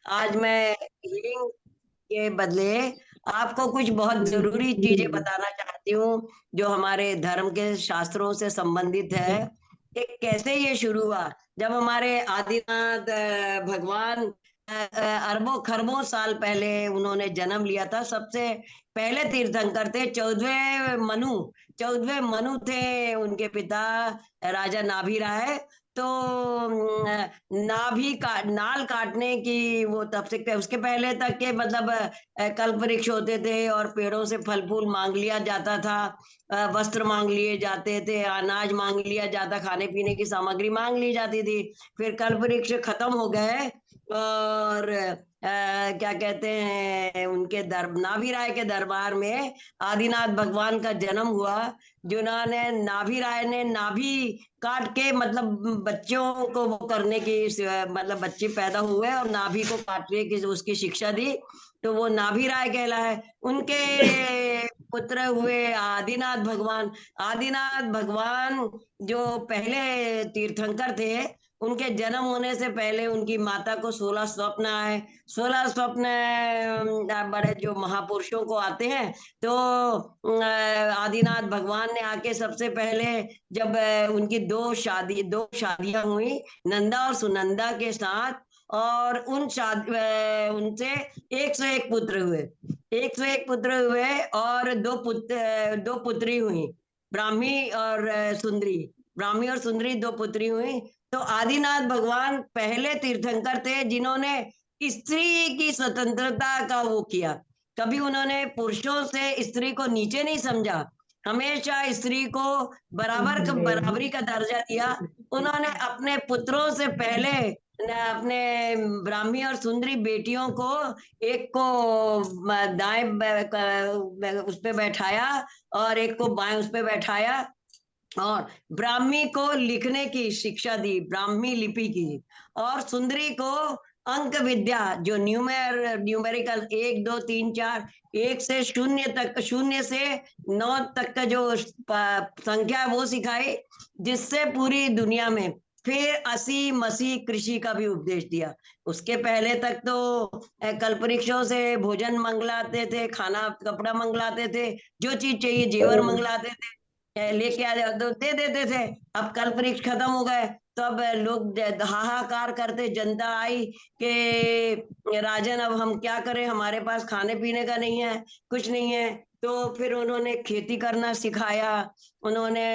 आज मैं हीलिंग के बदले आपको कुछ बहुत जरूरी चीजें बताना चाहती हूँ, जो हमारे धर्म के शास्त्रों से संबंधित है कि कैसे ये शुरू हुआ। जब हमारे आदिनाथ भगवान अरबों खरबों साल पहले उन्होंने जन्म लिया था। सबसे पहले तीर्थंकर थे 14वें मनु थे उनके पिता, राजा नाभि राय। तो नाल काटने की वो तब से उसके पहले तक के मतलब कल्प वृक्ष होते थे और पेड़ों से फल फूल मांग लिया जाता था, वस्त्र मांग लिए जाते थे, अनाज मांग लिया जाता, खाने पीने की सामग्री मांग ली जाती थी। फिर कल्प वृक्ष खत्म हो गए और क्या कहते हैं, उनके नाभि राय के दरबार में आदिनाथ भगवान का जन्म हुआ। जिन्होंने नाभि राय ने नाभि काट के मतलब बच्चों को वो करने की मतलब बच्चे पैदा हुए और नाभि को काटने की उसकी शिक्षा दी, तो वो नाभि राय कहला है। उनके पुत्र हुए आदिनाथ भगवान। आदिनाथ भगवान जो पहले तीर्थंकर थे, उनके जन्म होने से पहले उनकी माता को 16 स्वप्न आए। 16 स्वप्न बड़े जो महापुरुषों को आते हैं। तो आदिनाथ भगवान ने आके सबसे पहले जब उनकी दो शादियां हुई, नंदा और सुनंदा के साथ, और उनसे 101 पुत्र हुए। 101 पुत्र हुए और दो पुत्री हुई, ब्राह्मी और सुंदरी। ब्राह्मी और सुंदरी दो पुत्री हुई। तो आदिनाथ भगवान पहले तीर्थंकर थे जिन्होंने स्त्री की स्वतंत्रता का वो किया। कभी उन्होंने पुरुषों से स्त्री को नीचे नहीं समझा, हमेशा स्त्री को बराबरी का दर्जा दिया। उन्होंने अपने पुत्रों से पहले अपने ब्राह्मी और सुंदरी बेटियों को, एक को दाएं उस पे बैठाया और एक को बाएं उस पे बैठाया, और ब्राह्मी को लिखने की शिक्षा दी, ब्राह्मी लिपि की। और सुंदरी को अंक विद्या, जो न्यूमेरिकल 1 2 3 4, 1 से 0 तक, 0 से 9 तक का जो संख्या है वो सिखाई, जिससे पूरी दुनिया में। फिर असी मसी कृषि का भी उपदेश दिया। उसके पहले तक तो कल्पवृक्षों से भोजन मंगलाते थे, खाना कपड़ा मंगलाते थे, जो चीज चाहिए जेवर मंगलाते थे, लेके आ जाओ तो दे देते थे। अब कल्प वृक्ष खत्म हो गए, तो अब लोग हाहाकार करते, जनता आई कि राजन अब हम क्या करें, हमारे पास खाने पीने का नहीं है, कुछ नहीं है। तो फिर उन्होंने खेती करना सिखाया, उन्होंने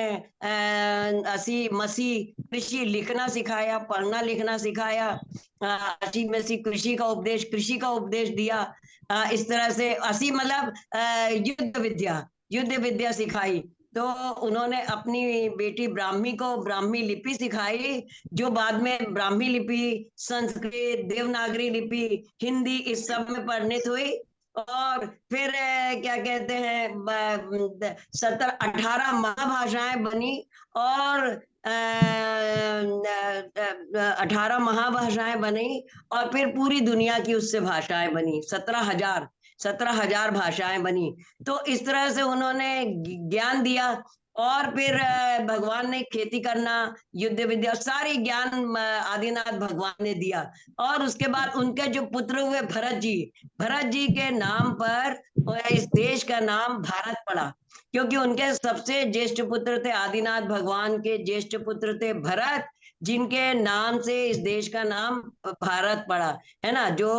असी मसी कृषि लिखना सिखाया, पढ़ना लिखना सिखाया, असी मसी कृषि का उपदेश दिया। इस तरह से असी मतलब युद्ध विद्या सिखाई। तो उन्होंने अपनी बेटी ब्राह्मी को ब्राह्मी लिपि सिखाई, जो बाद में ब्राह्मी लिपि, संस्कृत, देवनागरी लिपि, हिंदी इस सब में परिणित हुई। और फिर क्या कहते हैं, 18 महाभाषाएं बनी, और 18 महाभाषाएं बनी, और फिर पूरी दुनिया की उससे भाषाएं बनी, 17,000 भाषाएं बनी। तो इस तरह से उन्होंने ज्ञान दिया। और फिर भगवान ने खेती करना, युद्ध विद्या, सारी ज्ञान आदिनाथ भगवान ने दिया। और उसके बाद उनके जो पुत्र हुए भरत जी के नाम पर इस देश का नाम भारत पड़ा, क्योंकि उनके सबसे ज्येष्ठ पुत्र थे, आदिनाथ भगवान के ज्येष्ठ पुत्र थे भरत, जिनके नाम से इस देश का नाम भारत पड़ा। है ना, जो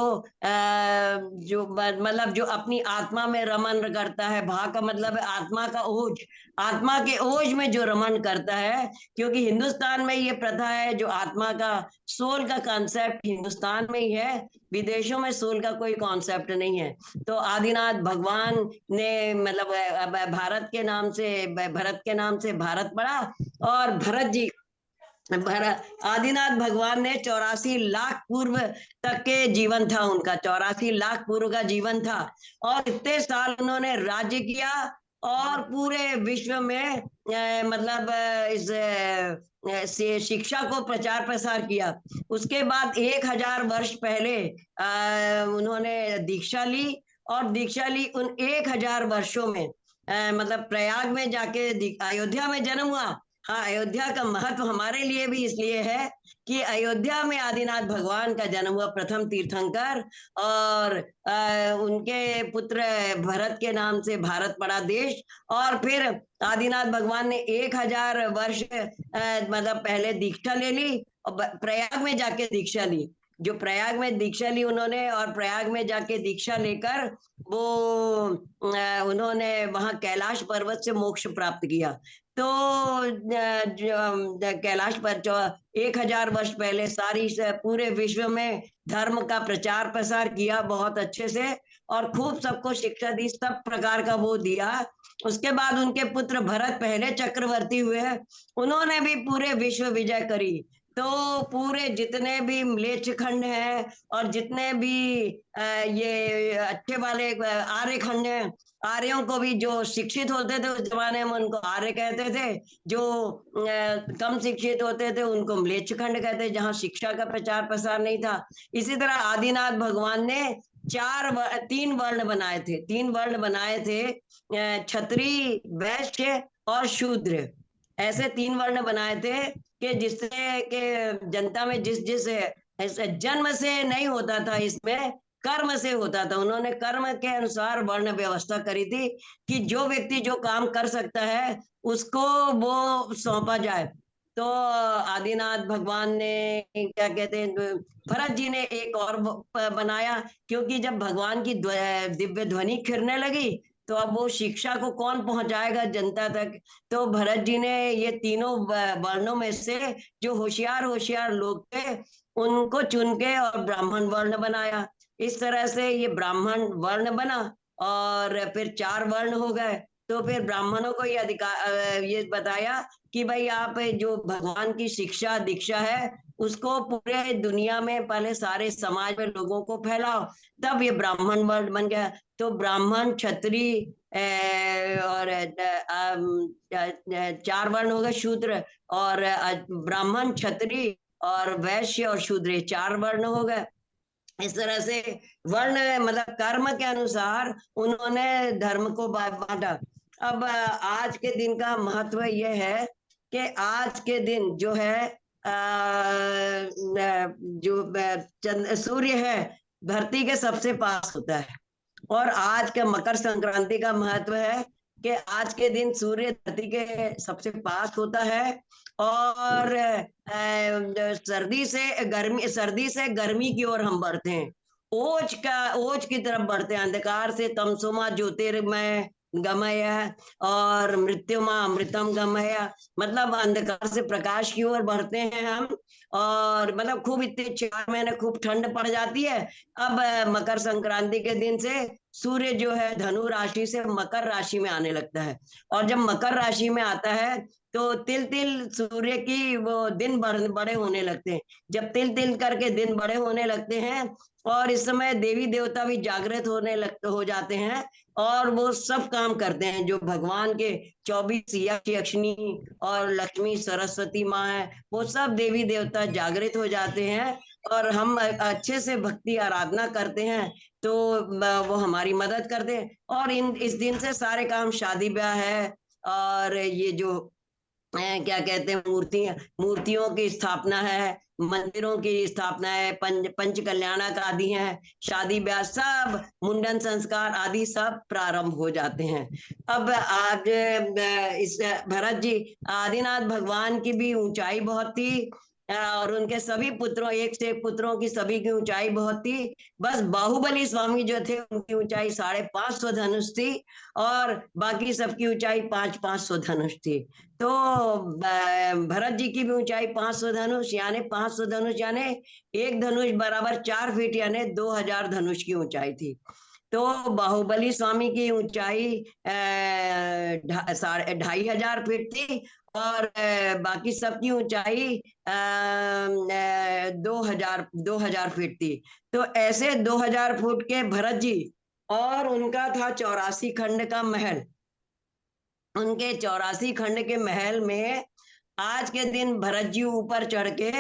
मतलब जो अपनी आत्मा में रमन करता है, भा का मतलब है आत्मा का ओज, आत्मा के ओज में जो रमन करता है। क्योंकि हिंदुस्तान में ये प्रथा है, जो आत्मा का सोल का कॉन्सेप्ट हिंदुस्तान में ही है, विदेशों में सोल का कोई कॉन्सेप्ट नहीं है। तो आदिनाथ भगवान ने मतलब भरत के नाम से भारत पड़ा। और आदिनाथ भगवान ने 84 लाख पूर्व तक के जीवन था उनका, 84 लाख पूर्व का जीवन था। और इतने साल उन्होंने राज्य किया और पूरे विश्व में मतलब से शिक्षा को प्रचार प्रसार किया। उसके बाद 1,000 वर्ष पहले उन्होंने दीक्षा ली, और दीक्षा ली उन 1,000 वर्षों में मतलब प्रयाग में जाके अयोध्या में जन्म हुआ। हाँ, अयोध्या का महत्व हमारे लिए भी इसलिए है कि अयोध्या में आदिनाथ भगवान का जन्म हुआ, प्रथम तीर्थंकर। और उनके पुत्र भरत के नाम से भारत पड़ा देश। और फिर आदिनाथ भगवान ने 1000 वर्ष मतलब पहले दीक्षा ले ली, और प्रयाग में जाके दीक्षा ली। जो प्रयाग में दीक्षा ली उन्होंने, और प्रयाग में जाके दीक्षा लेकर वो उन्होंने वहां कैलाश पर्वत से मोक्ष प्राप्त किया। तो कैलाश पर 1000 वर्ष पहले सारी पूरे विश्व में धर्म का प्रचार प्रसार किया बहुत अच्छे से, और खूब सबको शिक्षा दी, सब प्रकार का वो दिया। उसके बाद उनके पुत्र भरत पहले चक्रवर्ती हुए, उन्होंने भी पूरे विश्व विजय करी। तो पूरे जितने भी म्लेच्छ खंड हैं, और जितने भी ये अच्छे वाले आर्य खंड हैं, आर्यों को भी, जो शिक्षित होते थे उस जमाने में उनको आर्य कहते थे, जो कम शिक्षित होते थे उनको म्लेच्छ खंड कहते, जहाँ शिक्षा का प्रचार प्रसार नहीं था। इसी तरह आदिनाथ भगवान ने 3 वर्ण बनाए थे, 3 वर्ण बनाए थे, क्षत्रिय, वैश्य और शूद्र। ऐसे 3 वर्ण बनाए थे कि जिससे कि जनता में जिस जिस ऐसे जन्म से नहीं होता था, इसमें कर्म से होता था। उन्होंने कर्म के अनुसार वर्ण व्यवस्था करी थी कि जो व्यक्ति जो काम कर सकता है उसको वो सौंपा जाए। तो आदिनाथ भगवान ने क्या कहते हैं, भरत जी ने एक और बनाया, क्योंकि जब भगवान की दिव्य ध्वनि खिरने लगी तो अब वो शिक्षा को कौन पहुंचाएगा जनता तक। तो भरत जी ने ये तीनों वर्णों में से जो होशियार होशियार लोग थे उनको चुन के और ब्राह्मण वर्ण बनाया। इस तरह से ये ब्राह्मण वर्ण बना, और फिर 4 वर्ण हो गए। तो फिर ब्राह्मणों को ये अधिकार, ये बताया कि भाई आप जो भगवान की शिक्षा दीक्षा है उसको पूरे दुनिया में, पहले सारे समाज में लोगों को फैलाओ, तब ये ब्राह्मण वर्ण बन गया। तो ब्राह्मण, क्षत्रिय और 4 वर्ण हो गए, शूद्र और ब्राह्मण, क्षत्रिय और वैश्य और शूद्र, 4 वर्ण हो गए। इस तरह से वर्ण मतलब कर्म के अनुसार उन्होंने धर्म को बांटा। अब आज के दिन का महत्व यह है कि आज के दिन जो है जो सूर्य है धरती के सबसे पास होता है। और आज का मकर संक्रांति का महत्व है कि आज के दिन सूर्य धरती के सबसे पास होता है। और सर्दी से गर्मी की ओर हम बढ़ते हैं, ओज की तरफ बढ़ते हैं, अंधकार से तमसोमा ज्योतिर्मय गमय, और मृत्युमा अमृतम गमय, मतलब अंधकार से प्रकाश की ओर बढ़ते हैं हम। और मतलब खूब इतने 4 महीने खूब ठंड पड़ जाती है। अब मकर संक्रांति के दिन से सूर्य जो है धनु राशि से मकर राशि में आने लगता है। और जब मकर राशि में आता है तो तिल तिल सूर्य की वो दिन बड़े होने लगते हैं। जब तिल तिल करके दिन बड़े होने लगते हैं, और इस समय देवी देवता भी जागृत हो जाते हैं, और वो सब काम करते हैं जो भगवान के 24 यक्षिणी और लक्ष्मी सरस्वती माँ है, वो सब देवी देवता जागृत हो जाते हैं। और हम अच्छे से भक्ति आराधना करते हैं, तो वो हमारी मदद करते हैं। और इस दिन से सारे काम, शादी ब्याह है, और ये जो क्या कहते हैं, मूर्तियों की स्थापना है, मंदिरों की स्थापना है, पंच कल्याणक आदि है, शादी ब्याह सब, मुंडन संस्कार आदि सब प्रारंभ हो जाते हैं। अब आज इस भरत जी, आदिनाथ भगवान की भी ऊंचाई बहुत थी, और उनके सभी पुत्रों, एक से एक पुत्रों की सभी की ऊंचाई बहुत थी। बस बाहुबली स्वामी जो थे उनकी ऊंचाई 550 धनुष थी, और बाकी सबकी ऊंचाई 500-500 धनुष थी। तो भरत जी की भी ऊंचाई 500 धनुष, यानी 500 धनुष यानी एक धनुष बराबर 4 फीट, यानी 2000 धनुष की ऊंचाई थी। तो बाहुबली स्वामी की ऊंचाई 2500 फीट थी, और बाकी सबकी ऊंचाई 2000 फीट थी। तो ऐसे 2000 फुट के भरत जी, और उनका था 84 खंड का महल। उनके 84 खंड के महल में आज के दिन भरत जी ऊपर चढ़ के,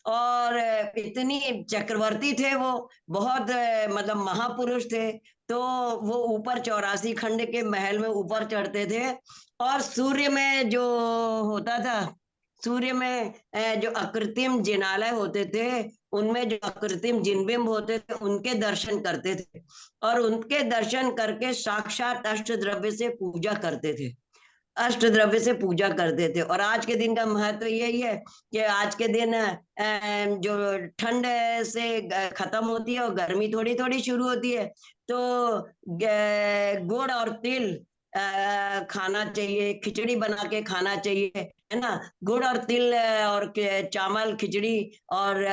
और इतनी चक्रवर्ती थे वो, बहुत मतलब महापुरुष थे। तो वो ऊपर 84 खंड के महल में ऊपर चढ़ते थे, और सूर्य में जो होता था, सूर्य में जो अकृत्रिम जिनालय होते थे, उनमें जो अकृत्रिम जिनबिंब होते थे, उनके दर्शन करते थे और उनके दर्शन करके साक्षात अष्ट द्रव्य से पूजा करते थे, अष्ट द्रव्य से पूजा करते थे। और आज के दिन का महत्व यही है कि आज के दिन जो ठंड से खत्म होती है और गर्मी थोड़ी थोड़ी शुरू होती है, तो गुड़ और तिल खाना चाहिए, खिचड़ी बना के खाना चाहिए, है ना। गुड़ और तिल और चावल, खिचड़ी और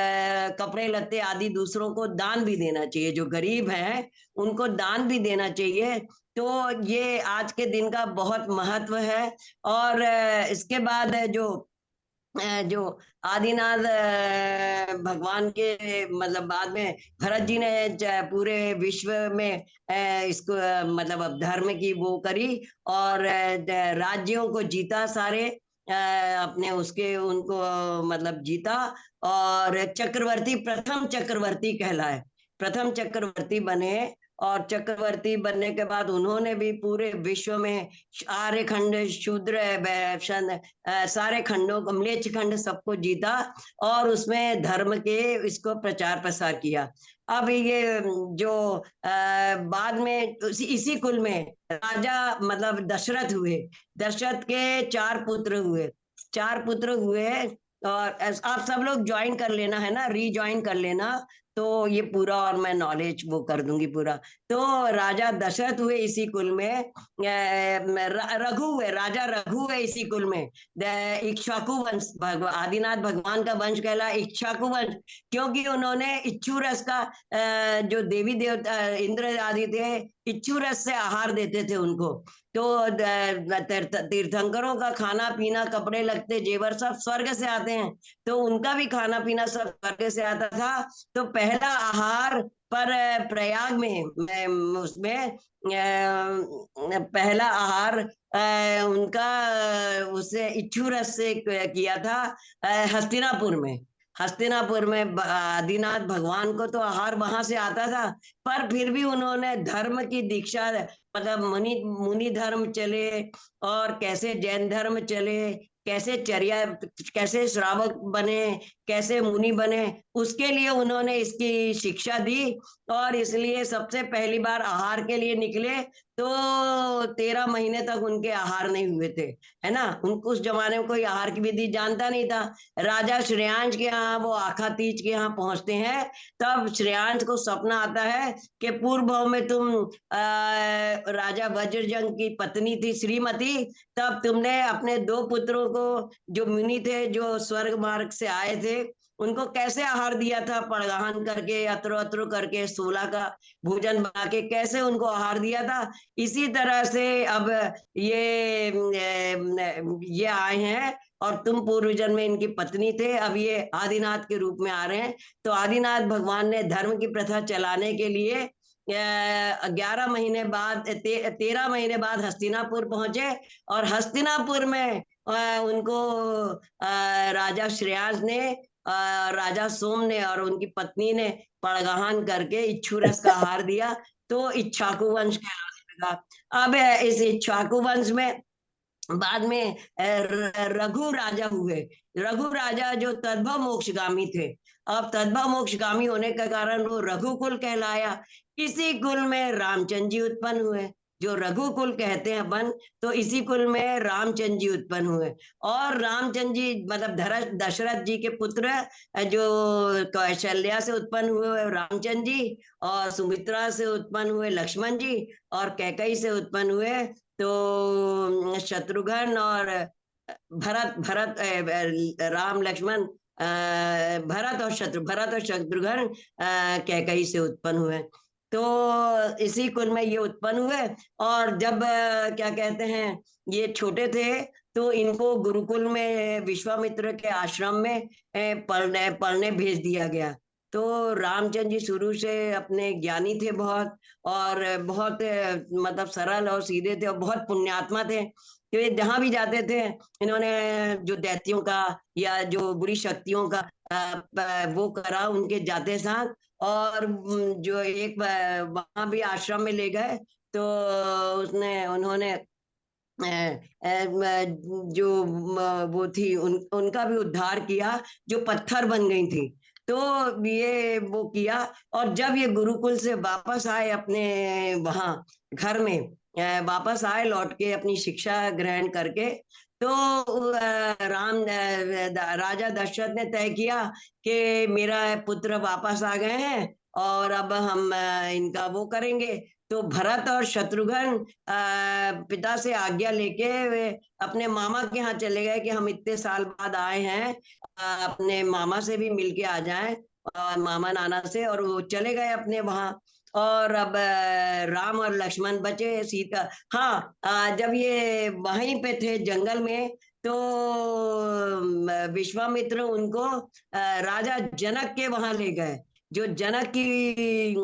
कपड़े लत्ते आदि दूसरों को दान भी देना चाहिए, जो गरीब हैं उनको दान भी देना चाहिए। तो ये आज के दिन का बहुत महत्व है। और इसके बाद जो आदिनाथ भगवान के मतलब बाद में भरत जी ने पूरे विश्व में इसको मतलब अब धर्म की वो करी और राज्यों को जीता सारे, अपने उसके उनको मतलब जीता और चक्रवर्ती, प्रथम चक्रवर्ती कहलाए, प्रथम चक्रवर्ती बने। और चक्रवर्ती बनने के बाद उन्होंने भी पूरे विश्व में आर्य खंड, शूद्र, सारे खंडों को, म्लेच्छ खंड सबको जीता और उसमें धर्म के इसको प्रचार प्रसार किया। अब ये जो बाद में इसी कुल में राजा मतलब दशरथ हुए, दशरथ के चार पुत्र हुए, चार पुत्र हुए। और आप सब लोग ज्वाइन कर लेना, है ना, रीज्वाइन कर लेना, तो ये पूरा और मैं नॉलेज वो कर दूंगी पूरा। तो राजा दशरथ हुए इसी कुल में, रघु हुए, राजा रघु हुए इसी कुल में, इक्ष्वाकु वंश, आदिनाथ भगवान का वंश कहला इक्ष्वाकु वंश, क्योंकि उन्होंने इच्छू रस का जो देवी देवता इंद्र आदि थे, इच्छू रस से आहार देते थे उनको। तो तीर्थंकरों का खाना पीना, कपड़े लगते, जेवर सब स्वर्ग से आते हैं, तो उनका भी खाना पीना सब स्वर्ग से आता था। तो पहला आहार पर प्रयाग में उसमें पहला आहार उनका उससे इच्छू रस से किया था हस्तिनापुर में। हस्तिनापुर में आदिनाथ भगवान को तो आहार वहां से आता था, पर फिर भी उन्होंने धर्म की दीक्षा, मतलब मुनि मुनि धर्म चले और कैसे जैन धर्म चले, कैसे चर्या, कैसे श्रावक बने, कैसे मुनि बने, उसके लिए उन्होंने इसकी शिक्षा दी। और इसलिए सबसे पहली बार आहार के लिए निकले तो 13 महीने तक उनके आहार नहीं हुए थे, है ना। उनको उस जमाने में कोई आहार की विधि जानता नहीं था। राजा श्रेयांश के यहाँ वो आखा तीज के यहाँ पहुंचते हैं, तब श्रेयांश को सपना आता है कि पूर्व भाव में तुम राजा वज्रजंग की पत्नी थी श्रीमती, तब तुमने अपने दो पुत्रों को, जो मुनि थे, जो स्वर्ग मार्ग से आए थे, उनको कैसे आहार दिया था, पड़गाहन करके, अत्रो अत्रो करके, 16 का भोजन बना के कैसे उनको आहार दिया था। इसी तरह से अब ये आए हैं और तुम पूर्व जन्म में इनकी पत्नी थे, अब ये आदिनाथ के रूप में आ रहे हैं। तो आदिनाथ भगवान ने धर्म की प्रथा चलाने के लिए 11 महीने बाद 13 महीने बाद हस्तिनापुर पहुंचे और हस्तिनापुर में उनको राजा श्रेयांश ने, राजा सोम ने और उनकी पत्नी ने पड़गाहन करके इच्छू रस का आहार दिया, तो इक्ष्वाकु वंश कहलाने लगा। अब इस इक्ष्वाकु वंश में बाद में रघु राजा हुए। रघु राजा जो तद्भव मोक्षगामी थे, अब तद्भव मोक्षगामी होने के कारण वो रघुकुल कहलाया। इसी कुल में रामचंद्र जी उत्पन्न हुए, जो रघुकुल कहते हैं अपन, तो इसी कुल में रामचंद्र जी उत्पन्न हुए। और रामचंद्र जी मतलब दशरथ जी के पुत्र, जो कौशल्या से उत्पन्न हुए रामचंद्र जी, और सुमित्रा से उत्पन्न हुए लक्ष्मण जी, और कैकई से उत्पन्न हुए तो शत्रुघ्न और भरत, राम लक्ष्मण, भरत और शत्रुघ्न कैकई से उत्पन्न हुए। तो इसी कुल में ये उत्पन्न हुए। और जब क्या कहते हैं ये छोटे थे, तो इनको गुरुकुल में विश्वामित्र के आश्रम में पढ़ने पढ़ने भेज दिया गया। तो रामचंद्र जी शुरू से अपने ज्ञानी थे बहुत, और बहुत मतलब सरल और सीधे थे और बहुत पुण्यात्मा थे। तो ये जहां भी जाते थे, इन्होंने जो दैत्यों का या जो बुरी शक्तियों का वो करा उनके जाते साथ। और जो एक वहां भी आश्रम में ले गए, तो उसने उन्होंने जो वो थी उनका भी उद्धार किया, जो पत्थर बन गई थी। तो ये वो किया। और जब ये गुरुकुल से वापस आए अपने वहां घर में, वापस आए लौट के अपनी शिक्षा ग्रहण करके, तो राजा दशरथ ने तय किया कि मेरा पुत्र वापस आ गए हैं और अब हम इनका वो करेंगे। तो भरत और शत्रुघ्न पिता से आज्ञा लेके वे अपने मामा के यहाँ चले गए कि हम इतने साल बाद आए हैं, अपने मामा से भी मिल के आ जाएं, मामा नाना से। और वो चले गए अपने वहां। और अब राम और लक्ष्मण बचे, सीता। हाँ, जब ये वहीं पे थे जंगल में, तो विश्वामित्र उनको राजा जनक के वहां ले गए। जो जनक की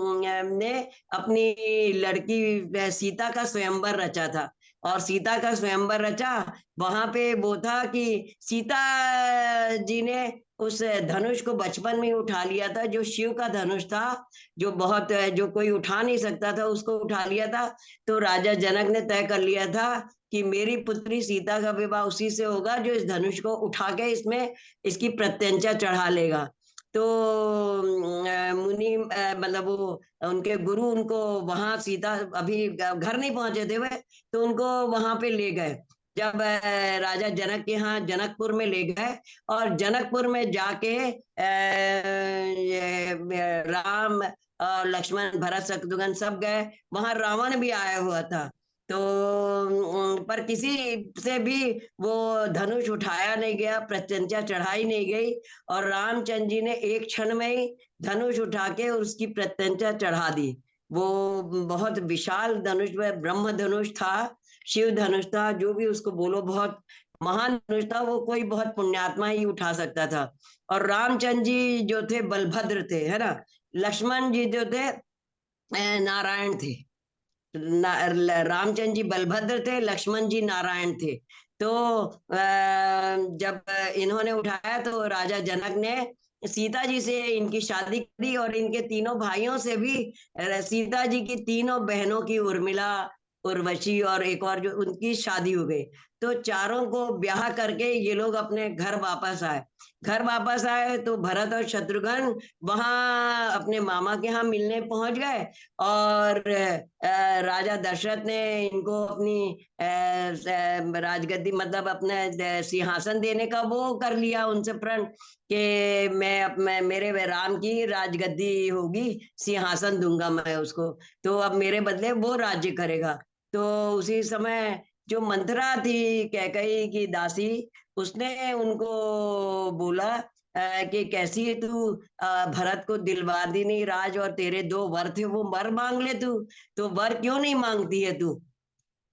ने अपनी लड़की सीता का स्वयंवर रचा था। और सीता का स्वयंवर रचा, वहां पे वो था कि सीता जी ने उस धनुष को बचपन में ही उठा लिया था, जो शिव का धनुष था, जो बहुत, जो कोई उठा नहीं सकता था, उसको उठा लिया था। तो राजा जनक ने तय कर लिया था कि मेरी पुत्री सीता का विवाह उसी से होगा जो इस धनुष को उठा के इसमें इसकी प्रत्यंचा चढ़ा लेगा। तो मुनि मतलब वो उनके गुरु उनको वहां, सीता अभी घर नहीं पहुंचे थे वे, तो उनको वहां पे ले गए। जब राजा जनक के यहाँ जनकपुर में ले गए, और जनकपुर में जाके राम और लक्ष्मण भरत शत्रुघ्न सब गए। वहां रावण भी आया हुआ था। तो पर किसी से भी वो धनुष उठाया नहीं गया, प्रत्यंचा चढ़ाई नहीं गई। और रामचंद्र जी ने एक क्षण में ही धनुष उठा के उसकी प्रत्यंचा चढ़ा दी। वो बहुत विशाल धनुष, ब्रह्म धनुष था, शिव धनुष था, जो भी उसको बोलो, बहुत महान धनुष था। वो कोई बहुत पुण्यात्मा ही उठा सकता था। और रामचंद्र जी जो थे बलभद्र थे, है ना। लक्ष्मण जी जो थे नारायण थे। रामचंद्र जी बलभद्र थे, लक्ष्मण जी नारायण थे। तो जब इन्होंने उठाया, तो राजा जनक ने सीता जी से इनकी शादी करी, और इनके तीनों भाइयों से भी, सीता जी की तीनों बहनों की, उर्मिला, उर्वशी और एक और, जो उनकी शादी हो गई। तो चारों को ब्याह करके ये लोग अपने घर वापस आए। घर वापस आए तो भरत और शत्रुघ्न वहां अपने मामा के यहाँ मिलने पहुंच गए। और राजा दशरथ ने इनको अपनी राजगद्दी, मतलब अपने सिंहासन देने का वो कर लिया उनसे प्रण, कि मैं मेरे राम की राजगद्दी होगी, सिंहासन दूंगा मैं उसको। तो अब मेरे बदले वो राज्य करेगा। तो उसी समय जो मंथरा थी, कैकई की दासी, उसने उनको बोला कि कैसी तू भरत को दिलवा दी नहीं राज, और तेरे दो वर थे, वो वर मांग ले तू, तो वर क्यों नहीं मांगती है तू।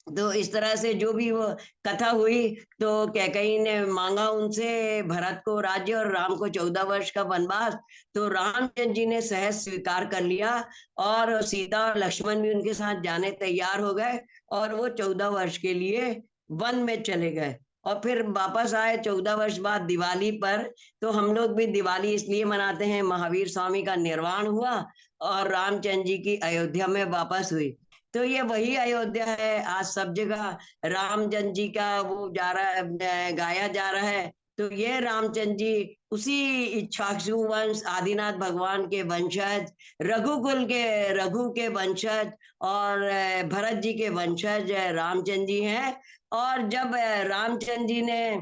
तो इस तरह से जो भी वो कथा हुई, तो कैकई ने मांगा उनसे भरत को राज्य और राम को 14 वर्ष का वनवास। तो रामचंद्र जी ने सहज स्वीकार कर लिया, और सीता और लक्ष्मण भी उनके साथ जाने तैयार हो गए, और वो 14 वर्ष के लिए वन में चले गए। और फिर वापस आए 14 वर्ष बाद दिवाली पर। तो हम लोग भी दिवाली इसलिए मनाते हैं, महावीर स्वामी का निर्वाण हुआ और रामचंद्र जी की अयोध्या में वापस हुई। तो ये वही अयोध्या है। आज सब जगह रामचंद्र जी का वो जा रहा है, गाया जा रहा है। तो ये रामचंद्र जी उसी इक्ष्वाकु वंश, आदिनाथ भगवान के वंशज, रघुकुल के, रघु के वंशज, और भरत जी के वंशज रामचंद्र जी हैं। और जब रामचंद्र जी ने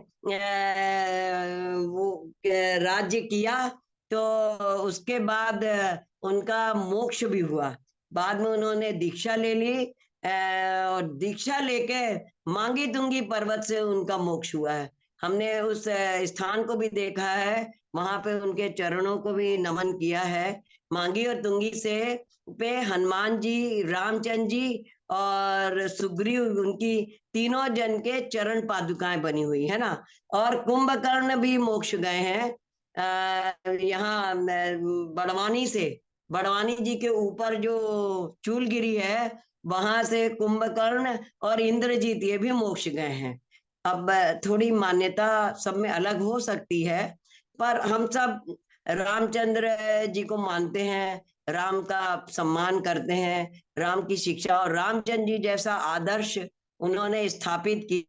वो राज्य किया, तो उसके बाद उनका मोक्ष भी हुआ। बाद में उन्होंने दीक्षा ले ली, और दीक्षा लेके मांगी तुंगी पर्वत से उनका मोक्ष हुआ है। हमने उस स्थान को भी देखा है, वहां पे उनके चरणों को भी नमन किया है। मांगी और तुंगी से पे हनुमान जी, रामचंद्र जी और सुग्रीव, उनकी तीनों जन के चरण पादुकाएं बनी हुई है ना। और कुंभकर्ण भी मोक्ष गए हैं यहाँ बड़वानी से। बड़वानी जी के ऊपर जो चूलगिरी है, वहां से कुंभकर्ण और इंद्रजीत ये भी मोक्ष गए हैं। अब थोड़ी मान्यता सब में अलग हो सकती है, पर हम सब रामचंद्र जी को मानते हैं, राम का सम्मान करते हैं, राम की शिक्षा, और रामचंद्र जी जैसा आदर्श उन्होंने स्थापित की